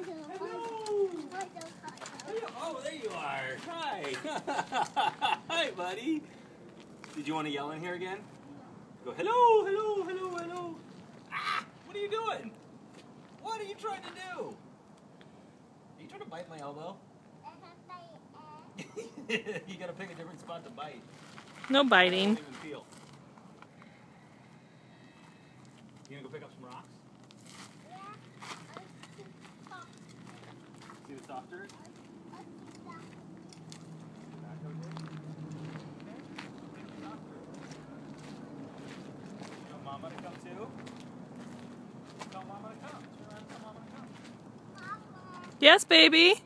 Hello. Oh, there you are. Hi. Hi, buddy. Did you want to yell in here again? Go, hello, hello, hello, hello. Ah, what are you doing? What are you trying to do? Are you trying to bite my elbow? You gotta pick a different spot to bite. No biting. I don't even feel. You gonna go pick up some rocks? See the softer? You want Mama to come too? Tell Mama to come. Turn around and tell Mama to come. Yes, baby.